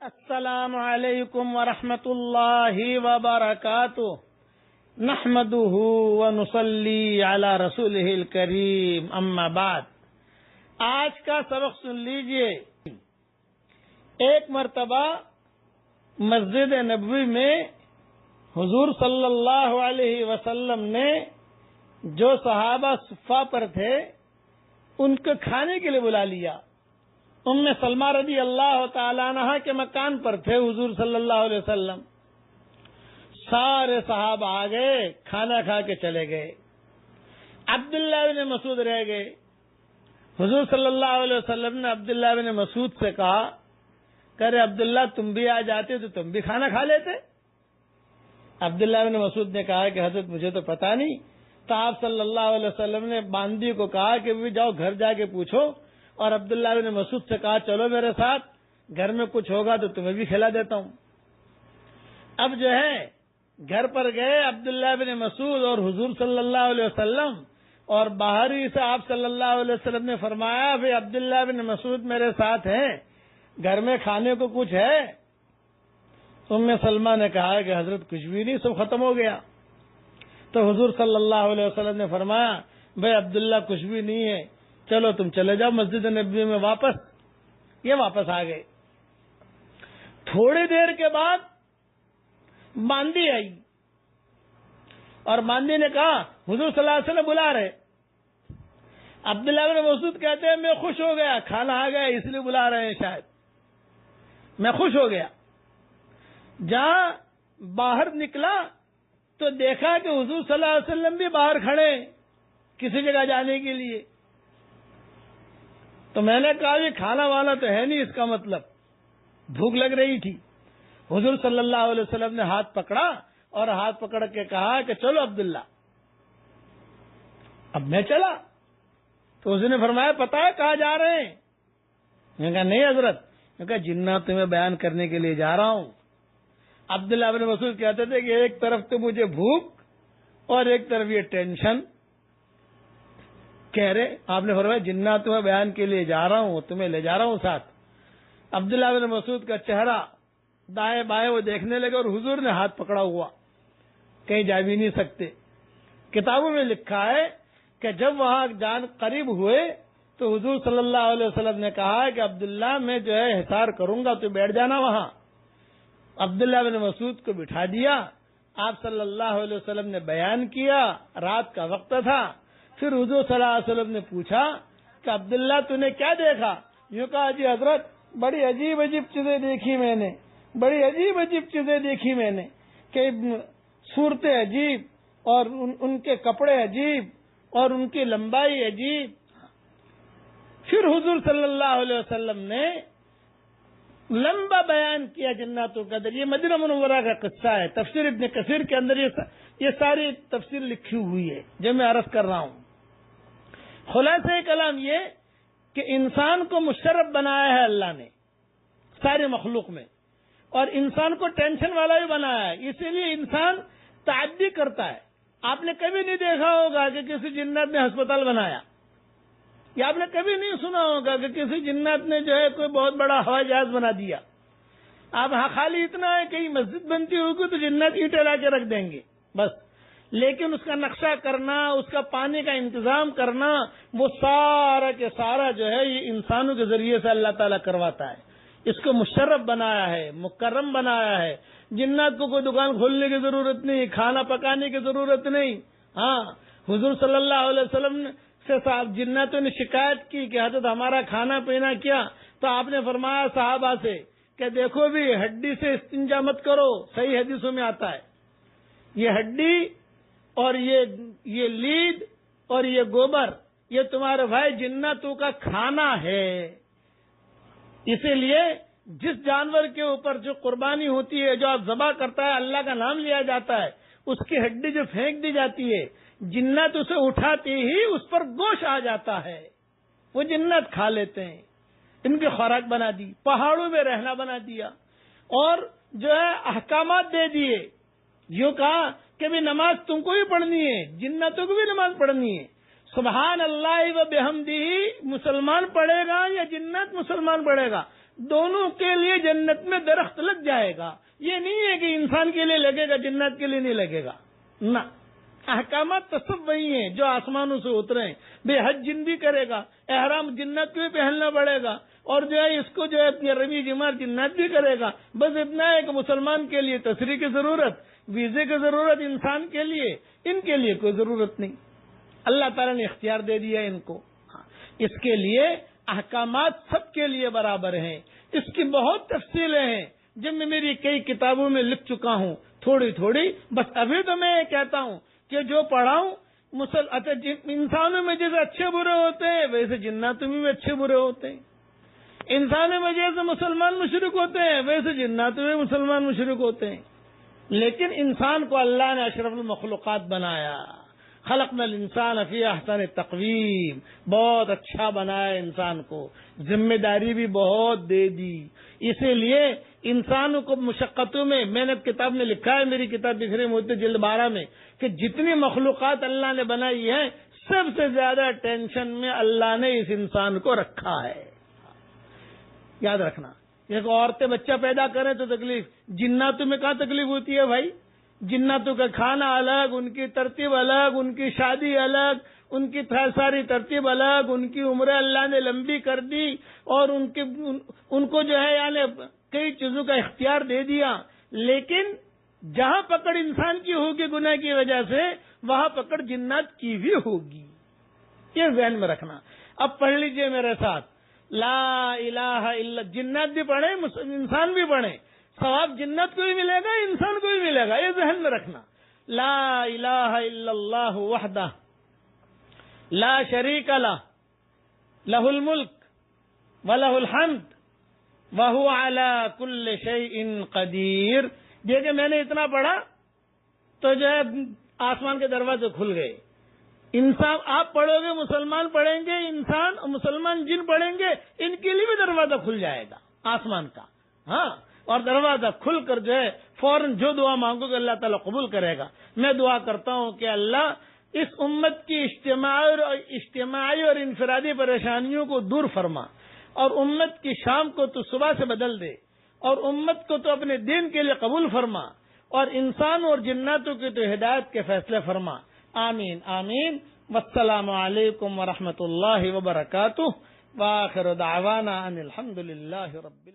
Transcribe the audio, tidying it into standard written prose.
السلام علیکم ورحمۃ اللہ وبرکاتہ نحمده ونصلی علی رسولہ الکریم اما بعد۔ آج کا سبق سن لیجئے۔ ایک مرتبہ مسجد نبوی میں حضور صلی اللہ علیہ وسلم نے جو صحابہ صفہ پر تھے ان کو کھانے کے لیے بلا لیا۔ ام سلمہ رضی اللہ تعالی عنہ کے مکان پر تھے حضور صلی اللہ علیہ وسلم۔ سارے صحابہ آ گئے، کھانا کھا کے چلے گئے۔ عبداللہ بن مسعود رہ گئے۔ حضور صلی اللہ علیہ وسلم نے عبداللہ بن مسعود سے کہا کہ ارے عبداللہ تم بھی آ جاتے تو تم بھی کھانا کھا لیتے۔ عبداللہ بن مسعود نے کہا کہ حضرت مجھے تو پتا نہیں۔ تو آپ صلی اللہ علیہ وسلم نے باندی کو کہا کہ بھی جاؤ گھر جا کے پوچھو، اور عبداللہ بن مسعود سے کہا چلو میرے ساتھ، گھر میں کچھ ہوگا تو تمہیں بھی کھلا دیتا ہوں۔ اب جو ہے گھر پر گئے عبداللہ بن مسعود اور حضور صلی اللہ علیہ وسلم، اور باہر ہی سے آپ صلی اللہ علیہ وسلم نے فرمایا بھائی عبداللہ بن مسعود میرے ساتھ ہیں، گھر میں کھانے کو کچھ ہے؟ ام سلمہ نے کہا کہ حضرت کچھ بھی نہیں، سب ختم ہو گیا۔ تو حضور صلی اللہ علیہ وسلم نے فرمایا بھائی عبداللہ کچھ بھی نہیں ہے، چلو تم چلے جاؤ مسجد نبوی میں واپس۔ یہ واپس آ گئے۔ تھوڑی دیر کے بعد باندی آئی، اور باندی نے کہا حضور صلی اللہ علیہ وسلم بلا رہے۔ عبداللہ بن مسعود کہتے ہیں میں خوش ہو گیا، کھانا آ گیا اس لیے بلا رہے ہیں، شاید میں خوش ہو گیا۔ جہاں باہر نکلا تو دیکھا کہ حضور صلی اللہ علیہ وسلم بھی باہر کھڑے کسی جگہ جانے کے لیے۔ تو میں نے کہا یہ کھانا وانا تو ہے نہیں، اس کا مطلب بھوک لگ رہی تھی۔ حضور صلی اللہ علیہ وسلم نے ہاتھ پکڑا اور ہاتھ پکڑ کے کہا کہ چلو عبداللہ۔ اب میں چلا تو اس نے فرمایا پتا ہے کہاں جا رہے ہیں؟ میں نے کہا نہیں حضرت۔ میں نے کہا جنات تمہیں بیان کرنے کے لیے جا رہا ہوں۔ عبداللہ بن مسعود کہتے تھے کہ ایک طرف تو مجھے بھوک اور ایک طرف یہ ٹینشن۔ کہہ رہے آپ نے فرمایا جنات تمہیں بیان کے لیے جا رہا ہوں، تمہیں لے جا رہا ہوں ساتھ۔ عبداللہ بن مسعود کا چہرہ دائیں بائیں وہ دیکھنے لگے، اور حضور نے ہاتھ پکڑا ہوا، کہیں جا بھی نہیں سکتے۔ کتابوں میں لکھا ہے کہ جب وہاں جان قریب ہوئے تو حضور صلی اللہ علیہ وسلم نے کہا کہ عبداللہ میں جو ہے حصار کروں گا تو بیٹھ جانا وہاں۔ عبداللہ بن مسعود کو بٹھا دیا۔ آپ صلی اللہ علیہ وسلم نے بیان کیا، رات کا وقت تھا۔ پھر حضور صلی اللہ علیہ وسلم نے پوچھا کہ عبداللہ تو نے کیا دیکھا؟ یوں کہا جی حضرت بڑی عجیب عجیب چیزیں دیکھی میں نے، بڑی عجیب عجیب چیزیں دیکھی میں نے، کہ صورتیں عجیب، اور ان کے کپڑے عجیب، اور ان کی لمبائی عجیب۔ پھر حضور صلی اللہ علیہ وسلم نے لمبا بیان کیا جناتوں کا۔ یہ مدینہ منورہ کا قصہ ہے، تفسیر ابن کثیر کے اندر یہ ساری تفسیر لکھی ہوئی ہے جو میں عرض کر رہا ہوں۔ خلاصہ کلام یہ کہ انسان کو مشرف بنایا ہے اللہ نے ساری مخلوق میں، اور انسان کو ٹینشن والا بھی بنایا ہے، اسی لیے انسان تعدی کرتا ہے۔ آپ نے کبھی نہیں دیکھا ہوگا کہ کسی جنات نے ہسپتال بنایا، یا آپ نے کبھی نہیں سنا ہوگا کہ کسی جنات نے جو ہے کوئی بہت بڑا ہوائی جہاز بنا دیا۔ آپ ہاں خالی اتنا ہے کہ مسجد بنتی ہوگی تو جنات اینٹیں لا کے رکھ دیں گے بس، لیکن اس کا نقشہ کرنا، اس کا پانی کا انتظام کرنا، وہ سارا کے سارا جو ہے یہ انسانوں کے ذریعے سے اللہ تعالیٰ کرواتا ہے۔ اس کو مشرف بنایا ہے، مکرم بنایا ہے۔ جنات کو کوئی دکان کھولنے کی ضرورت نہیں، کھانا پکانے کی ضرورت نہیں۔ ہاں حضور صلی اللہ علیہ وسلم سے صاحب جناتوں نے شکایت کی کہ حضرت ہمارا کھانا پینا کیا؟ تو آپ نے فرمایا صحابہ سے کہ دیکھو بھی ہڈی سے استنجا مت کرو، صحیح حدیثوں میں آتا ہے یہ ہڈی اور یہ لید اور یہ گوبر یہ تمہارے بھائی جناتوں کا کھانا ہے۔ اسی لیے جس جانور کے اوپر جو قربانی ہوتی ہے، جو آپ ذبح کرتا ہے، اللہ کا نام لیا جاتا ہے، اس کی ہڈی جو پھینک دی جاتی ہے، جنات اسے اٹھاتے ہی اس پر گوشت آ جاتا ہے، وہ جنات کھا لیتے ہیں۔ ان کی خوراک بنا دی، پہاڑوں میں رہنا بنا دیا، اور جو ہے احکامات دے دیے۔ یوں کہا کہ بھی نماز تم کو بھی پڑھنی ہے، جناتوں کو بھی نماز پڑھنی ہے۔ سبحان اللہ و بحمدہ مسلمان پڑھے گا یا جنات مسلمان پڑھے گا؟ دونوں کے لیے جنت میں درخت لگ جائے گا. یہ نہیں ہے کہ انسان کے لیے لگے گا جنت کے لیے نہیں لگے گا. نہ، احکامات تو سب وہی ہیں جو آسمانوں سے اترے ہیں. بے حج جن بھی کرے گا، احرام جنت کو بھی پہننا پڑے گا، اور جو ہے اس کو جو ہے رمی جمار جنت بھی کرے گا. بس اتنا ہے کہ مسلمان کے لیے تشریح کی ضرورت، ویزے کی ضرورت انسان کے لیے، ان کے لیے کوئی ضرورت نہیں. اللہ تعالیٰ نے اختیار دے دیا ان کو. اس کے لیے احکامات سب کے لیے برابر ہیں. اس کی بہت تفصیلیں ہیں جن میں میری کئی کتابوں میں لکھ چکا ہوں، تھوڑی تھوڑی. بس ابھی تو میں یہ کہتا ہوں کہ جو پڑھاؤں انسانوں میں جیسے اچھے برے ہوتے ہیں ویسے جناتوں میں بھی اچھے برے ہوتے ہیں. انسانوں میں جیسے مسلمان مشرک ہوتے ہیں ویسے جناتوں میں مسلمان مشرک ہوتے ہیں. لیکن انسان کو اللہ نے اشرف المخلوقات بنایا. خلقنا الانسان فی احسن تقویم، بہت اچھا بنایا انسان کو، ذمہ داری بھی بہت دے دی. اسی لیے انسانوں کو مشقتوں میں نے کتاب میں لکھا ہے، میری کتاب بکھرے موتی جلد 12 میں، کہ جتنی مخلوقات اللہ نے بنائی ہیں سب سے زیادہ ٹینشن میں اللہ نے اس انسان کو رکھا ہے. یاد رکھنا، ایک عورتیں بچہ پیدا کریں تو تکلیف، جناتوں میں کہاں تکلیف ہوتی ہے بھائی؟ جناتوں کا کھانا الگ، ان کی ترتیب الگ، ان کی شادی الگ، ان کی ساری ترتیب الگ، ان کی عمریں اللہ نے لمبی کر دی، اور ان کو جو ہے یعنی کئی چیزوں کا اختیار دے دیا. لیکن جہاں پکڑ انسان کی ہوگی گناہ کی وجہ سے، وہاں پکڑ جنات کی بھی ہوگی. یہ ذہن میں رکھنا. اب پڑھ لیجئے میرے ساتھ، لا الہ الا، جنات بھی پڑھیں انسان بھی پڑھیں، ثواب جنت کو بھی ملے گا انسان کو بھی ملے گا. یہ ذہن میں رکھنا. لا الہ الا اللہ وحدہ لا شریک لہ لہ الملک ولہ الحمد وہو علی کل شیء قدیر. دیکھیں میں نے اتنا پڑھا تو جو ہے آسمان کے دروازے کھل گئے. انسان آپ پڑھو گے، مسلمان پڑھیں گے، انسان اور مسلمان جن پڑھیں گے، ان کے لیے بھی دروازہ کھل جائے گا آسمان کا. ہاں، اور دروازہ کھل کر جو ہے فوراً جو دعا مانگو گے اللہ تعالیٰ قبول کرے گا. میں دعا کرتا ہوں کہ اللہ اس امت کی اجتماعی اور انفرادی پریشانیوں کو دور فرما، اور امت کی شام کو تو صبح سے بدل دے، اور امت کو تو اپنے دین کے لیے قبول فرما، اور انسان اور جناتوں کی تو ہدایت کے فیصلے فرما. آمین آمین. والسلام علیکم ورحمۃ اللہ وبرکاتہ. وآخر دعوانا ان الحمد للہ رب العالمین.